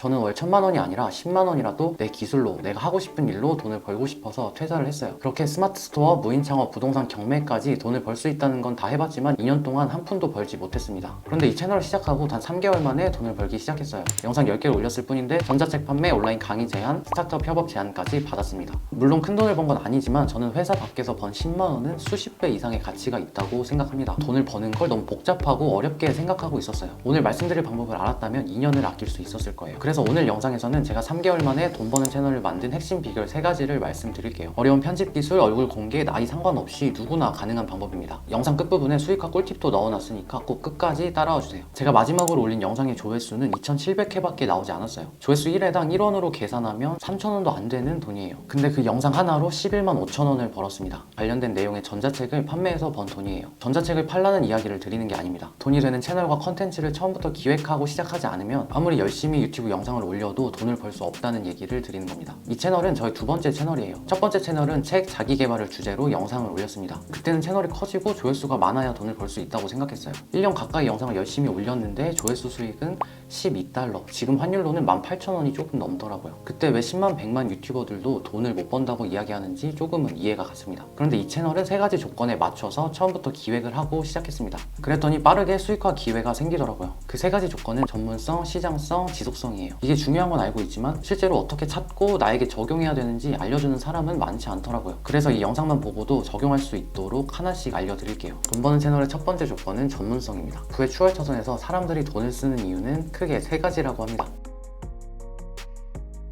저는 월 1000만 원이 아니라 10만 원이라도 내 기술로 내가 하고 싶은 일로 돈을 벌고 싶어서 퇴사를 했어요. 그렇게 스마트 스토어, 무인 창업, 부동산 경매까지 돈을 벌 수 있다는 건 다 해봤지만 2년 동안 한 푼도 벌지 못했습니다. 그런데 이 채널을 시작하고 단 3개월 만에 돈을 벌기 시작했어요. 영상 10개를 올렸을 뿐인데 전자책 판매, 온라인 강의 제안, 스타트업 협업 제안까지 받았습니다. 물론 큰 돈을 번 건 아니지만 저는 회사 밖에서 번 10만 원은 수십 배 이상의 가치가 있다고 생각합니다. 돈을 버는 걸 너무 복잡하고 어렵게 생각하고 있었어요. 오늘 말씀드릴 방법을 알았다면 2년을 아낄 수 있었을 거예요. 그래서 오늘 영상에서는 제가 3개월 만에 돈 버는 채널을 만든 핵심 비결 3가지를 말씀드릴게요. 어려운 편집 기술, 얼굴 공개, 나이 상관없이 누구나 가능한 방법입니다. 영상 끝부분에 수익화 꿀팁도 넣어놨으니까 꼭 끝까지 따라와 주세요. 제가 마지막으로 올린 영상의 조회수는 2700회밖에 나오지 않았어요. 조회수 1회당 1원으로 계산하면 3000원도 안 되는 돈이에요. 근데 그 영상 하나로 11만 5천원을 벌었습니다. 관련된 내용의 전자책을 판매해서 번 돈이에요. 전자책을 팔라는 이야기를 드리는 게 아닙니다. 돈이 되는 채널과 컨텐츠를 처음부터 기획하고 시작하지 않으면 아무리 열심히 유튜브 영상을 올려도 돈을 벌 수 없다는 얘기를 드리는 겁니다. 이 채널은 저의 두 번째 채널이에요. 첫 번째 채널은 책 자기개발을 주제로 영상을 올렸습니다. 그때는 채널이 커지고 조회수가 많아야 돈을 벌 수 있다고 생각했어요. 1년 가까이 영상을 열심히 올렸는데 조회수 수익은 12달러, 지금 환율로는 18,000원이 조금 넘더라고요. 그때 왜 10만 100만 유튜버들도 돈을 못 번다고 이야기하는지 조금은 이해가 갔습니다. 그런데 이 채널은 3가지 조건에 맞춰서 처음부터 기획을 하고 시작했습니다. 그랬더니 빠르게 수익화 기회가 생기더라고요. 그 3가지 조건은 전문성, 시장성, 지속성이에요. 이게 중요한 건 알고 있지만 실제로 어떻게 찾고 나에게 적용해야 되는지 알려주는 사람은 많지 않더라고요. 그래서 이 영상만 보고도 적용할 수 있도록 하나씩 알려드릴게요. 돈 버는 채널의 첫 번째 조건은 전문성입니다. 부의 추월차선에서 사람들이 돈을 쓰는 이유는 크게 3가지라고 합니다.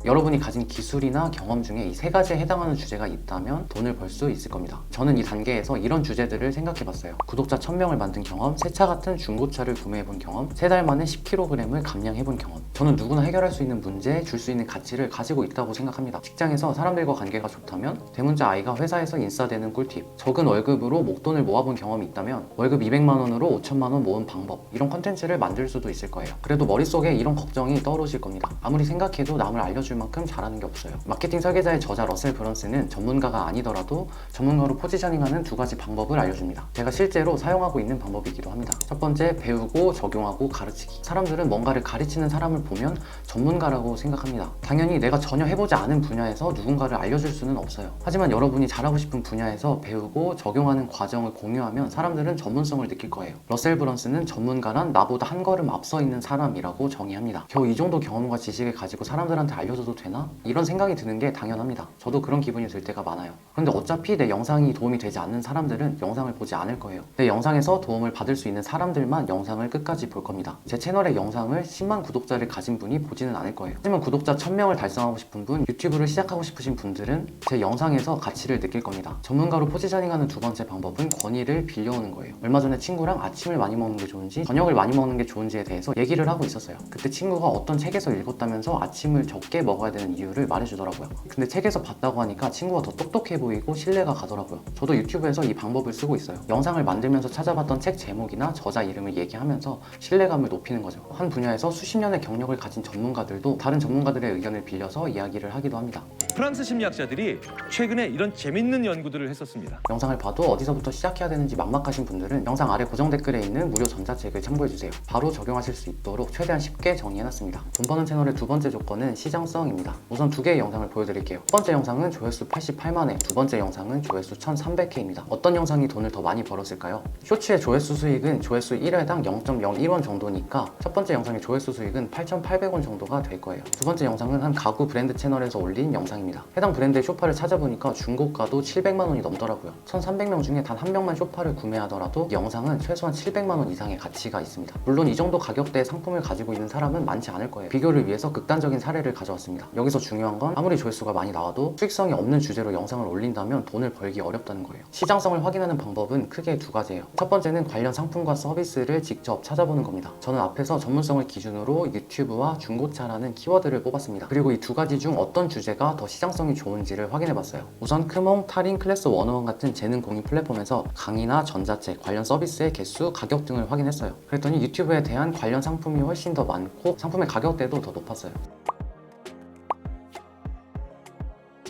여러분이 가진 기술이나 경험 중에 이 3가지에 해당하는 주제가 있다면 돈을 벌 수 있을 겁니다. 저는 이 단계에서 이런 주제들을 생각해봤어요. 구독자 1000명을 만든 경험, 새 차 같은 중고차를 구매해본 경험, 3달 만에 10kg을 감량해본 경험. 저는 누구나 해결할 수 있는 문제, 줄 수 있는 가치를 가지고 있다고 생각합니다. 직장에서 사람들과 관계가 좋다면, 대문자 아이가 회사에서 인싸되는 꿀팁, 적은 월급으로 목돈을 모아본 경험이 있다면 월급 200만 원으로 5천만 원 모은 방법, 이런 컨텐츠를 만들 수도 있을 거예요. 그래도 머릿속에 이런 걱정이 떠오르실 겁니다. 아무리 생각해도 남을 알려줄 만큼 잘하는 게 없어요. 마케팅 설계자의 저자 러셀 브런슨은 전문가가 아니더라도 전문가로 포지셔닝하는 2가지 방법을 알려줍니다. 제가 실제로 사용하고 있는 방법이기도 합니다. 첫 번째, 배우고 적용하고 가르치기. 사람들은 뭔가를 가르치는 사람을 보면 전문가라고 생각합니다. 당연히 내가 전혀 해보지 않은 분야에서 누군가를 알려줄 수는 없어요. 하지만 여러분이 잘하고 싶은 분야에서 배우고 적용하는 과정을 공유하면 사람들은 전문성을 느낄 거예요. 러셀 브런슨은 전문가란 나보다 한 걸음 앞서 있는 사람이라고 정의합니다. 겨우 이 정도 경험과 지식을 가지고 사람들한테 알려줘도 되나? 이런 생각이 드는 게 당연합니다. 저도 그런 기분이 들 때가 많아요. 그런데 어차피 내 영상이 도움이 되지 않는 사람들은 영상을 보지 않을 거예요. 내 영상에서 도움을 받을 수 있는 사람들만 영상을 끝까지 볼 겁니다. 제 채널의 영상을 10만 구독자를 가진 분이 보지는 않을 거예요. 하지만 구독자 1000명을 달성하고 싶은 분, 유튜브를 시작하고 싶으신 분들은 제 영상에서 가치를 느낄 겁니다. 전문가로 포지셔닝하는 2번째 방법은 권위를 빌려오는 거예요. 얼마 전에 친구랑 아침을 많이 먹는 게 좋은지 저녁을 많이 먹는 게 좋은지에 대해서 얘기를 하고 있었어요. 그때 친구가 어떤 책에서 읽었다면서 아침을 적게 먹어야 되는 이유를 말해주더라고요. 근데 책에서 봤다고 하니까 친구가 더 똑똑해 보이고 신뢰가 가더라고요. 저도 유튜브에서 이 방법을 쓰고 있어요. 영상을 만들면서 찾아봤던 책 제목이나 저자 이름을 얘기하면서 신뢰감을 높이는 거죠. 한 분야에서 수십 년의 경력을 가진 전문가들도 다른 전문가들의 의견을 빌려서 이야기를 하기도 합니다. 프랑스 심리학자들이 최근에 이런 재밌는 연구들을 했었습니다. 영상을 봐도 어디서부터 시작해야 되는지 막막하신 분들은 영상 아래 고정 댓글에 있는 무료 전자책을 참고해주세요. 바로 적용하실 수 있도록 최대한 쉽게 정리해놨습니다. 돈 버는 채널의 2번째 조건은 시장성입니다. 우선 2개의 영상을 보여드릴게요. 첫 번째 영상은 조회수 88만회, 2번째 영상은 조회수 1300회입니다. 어떤 영상이 돈을 더 많이 벌었을까요? 쇼츠의 조회수 수익은 조회수 1회당 0.01원 정도니까 첫 번째 영상의 조회수 수익은 8,800원 정도가 될 거예요. 2번째 영상은 한 가구 브랜드 채널에서 올린 영상입니다. 해당 브랜드의 쇼파를 찾아보니까 중고가도 700만 원이 넘더라고요. 1300명 중에 단 한 명만 쇼파를 구매하더라도 영상은 최소한 700만 원 이상의 가치가 있습니다. 물론 이 정도 가격대의 상품을 가지고 있는 사람은 많지 않을 거예요. 비교를 위해서 극단적인 사례를 가져왔습니다. 여기서 중요한 건 아무리 조회수가 많이 나와도 수익성이 없는 주제로 영상을 올린다면 돈을 벌기 어렵다는 거예요. 시장성을 확인하는 방법은 크게 2가지예요. 첫 번째는 관련 상품과 서비스를 직접 찾아보는 겁니다. 저는 앞에서 전문성을 기준으로 유튜브와 중고차라는 키워드를 뽑았습니다. 그리고 이 2가지 중 어떤 주제가 더 시장성이 좋은지를 확인해봤어요. 우선 크몽, 타린, 클래스 101 같은 재능 공유 플랫폼에서 강의나 전자책, 관련 서비스의 개수, 가격 등을 확인했어요. 그랬더니 유튜브에 대한 관련 상품이 훨씬 더 많고 상품의 가격대도 더 높았어요.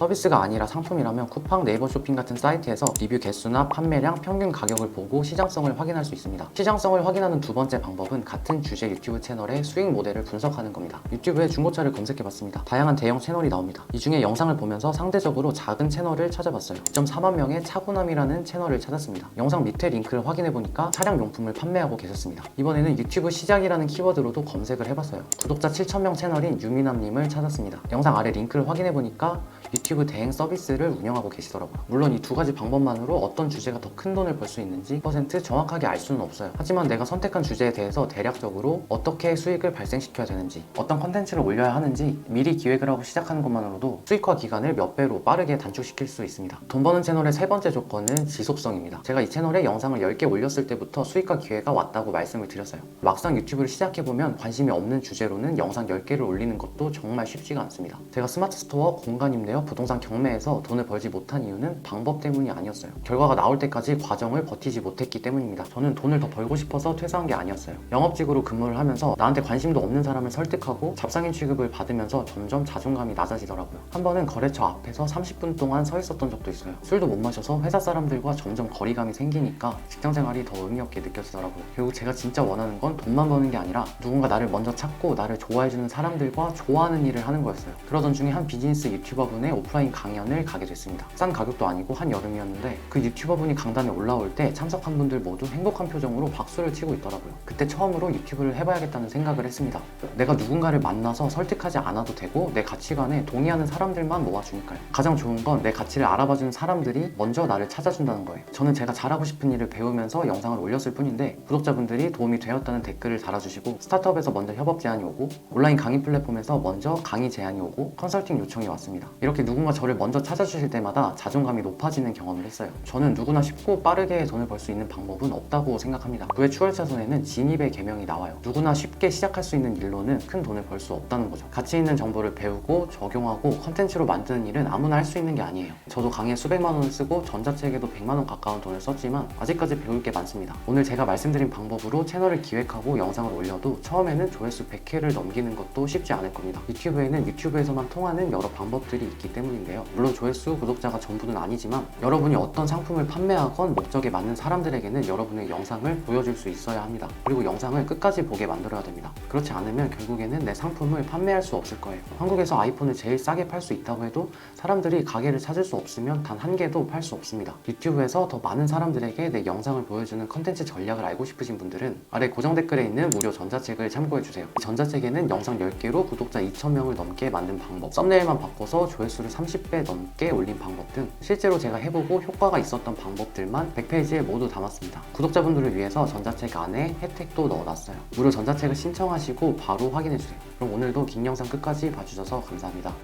서비스가 아니라 상품이라면 쿠팡, 네이버 쇼핑 같은 사이트에서 리뷰 개수나 판매량, 평균 가격을 보고 시장성을 확인할 수 있습니다. 시장성을 확인하는 두 번째 방법은 같은 주제 유튜브 채널의 수익 모델을 분석하는 겁니다. 유튜브에 중고차를 검색해봤습니다. 다양한 대형 채널이 나옵니다. 이 중에 영상을 보면서 상대적으로 작은 채널을 찾아봤어요. 2.4만 명의 차고남이라는 채널을 찾았습니다. 영상 밑에 링크를 확인해보니까 차량 용품을 판매하고 계셨습니다. 이번에는 유튜브 시작이라는 키워드로도 검색을 해봤어요. 구독자 7,000명 채널인 유미남님을 찾았습니다. 영상 아래 링크를 확인해보니까 유튜브 대행 서비스를 운영하고 계시더라고요. 물론 이 두 가지 방법만으로 어떤 주제가 더 큰 돈을 벌 수 있는지 100% 정확하게 알 수는 없어요. 하지만 내가 선택한 주제에 대해서 대략적으로 어떻게 수익을 발생시켜야 되는지, 어떤 컨텐츠를 올려야 하는지 미리 기획을 하고 시작하는 것만으로도 수익화 기간을 몇 배로 빠르게 단축시킬 수 있습니다. 돈 버는 채널의 세 번째 조건은 지속성입니다. 제가 이 채널에 영상을 10개 올렸을 때부터 수익화 기회가 왔다고 말씀을 드렸어요. 막상 유튜브를 시작해보면 관심이 없는 주제로는 영상 10개를 올리는 것도 정말 쉽지가 않습니다. 제가 스마트 스토어, 공간 임대업, 부동산 경매에서 돈을 벌지 못한 이유는 방법 때문이 아니었어요. 결과가 나올 때까지 과정을 버티지 못했기 때문입니다. 저는 돈을 더 벌고 싶어서 퇴사한 게 아니었어요. 영업직으로 근무를 하면서 나한테 관심도 없는 사람을 설득하고 잡상인 취급을 받으면서 점점 자존감이 낮아지더라고요. 한 번은 거래처 앞에서 30분 동안 서 있었던 적도 있어요. 술도 못 마셔서 회사 사람들과 점점 거리감이 생기니까 직장생활이 더 의미 없게 느껴지더라고요. 결국 제가 진짜 원하는 건 돈만 버는 게 아니라 누군가 나를 먼저 찾고 나를 좋아해주는 사람들과 좋아하는 일을 하는 거였어요. 그러던 중에 한 비즈니스 유튜버분의 오프라인 강연을 가게 됐습니다. 싼 가격도 아니고 한여름이었는데 그 유튜버분이 강단에 올라올 때 참석한 분들 모두 행복한 표정으로 박수를 치고 있더라고요. 그때 처음으로 유튜브를 해봐야겠다는 생각을 했습니다. 내가 누군가를 만나서 설득하지 않아도 되고 내 가치관에 동의하는 사람들만 모아주니까요. 가장 좋은 건 내 가치를 알아봐주는 사람들이 먼저 나를 찾아준다는 거예요. 저는 제가 잘하고 싶은 일을 배우면서 영상을 올렸을 뿐인데 구독자분들이 도움이 되었다는 댓글을 달아주시고 스타트업에서 먼저 협업 제안이 오고 온라인 강의 플랫폼에서 먼저 강의 제안이 오고 컨설팅 요청이 왔습니다. 이렇게 누군가 저를 먼저 찾아주실 때마다 자존감이 높아지는 경험을 했어요. 저는 누구나 쉽고 빠르게 돈을 벌 수 있는 방법은 없다고 생각합니다. 그의 추월차선에는 진입의 계명이 나와요. 누구나 쉽게 시작할 수 있는 일로는 큰 돈을 벌 수 없다는 거죠. 가치 있는 정보를 배우고 적용하고 컨텐츠로 만드는 일은 아무나 할 수 있는 게 아니에요. 저도 강의에 수백만 원을 쓰고 전자책에도 100만 원 가까운 돈을 썼지만 아직까지 배울 게 많습니다. 오늘 제가 말씀드린 방법으로 채널을 기획하고 영상을 올려도 처음에는 조회수 100회를 넘기는 것도 쉽지 않을 겁니다. 유튜브에는 유튜브에서만 통하는 여러 방법들이 있기 때문인데요. 물론 조회수, 구독자가 전부는 아니지만 여러분이 어떤 상품을 판매하건 목적에 맞는 사람들에게는 여러분의 영상을 보여줄 수 있어야 합니다. 그리고 영상을 끝까지 보게 만들어야 됩니다. 그렇지 않으면 결국에는 내 상품을 판매할 수 없을 거예요. 한국에서 아이폰을 제일 싸게 팔 수 있다고 해도 사람들이 가게를 찾을 수 없으면 단 한 개도 팔 수 없습니다. 유튜브에서 더 많은 사람들에게 내 영상을 보여주는 컨텐츠 전략을 알고 싶으신 분들은 아래 고정 댓글에 있는 무료 전자책을 참고해주세요. 이 전자책에는 영상 10개로 구독자 2,000명을 넘게 만든 방법, 썸네일만 바꿔서 조회수를 30배 넘게 올린 방법 등 실제로 제가 해보고 효과가 있었던 방법들만 100페이지에 모두 담았습니다. 구독자분들을 위해서 전자책 안에 혜택도 넣어놨어요. 무료 전자책을 신청하시고 바로 확인해주세요. 그럼 오늘도 긴 영상 끝까지 봐주셔서 감사합니다.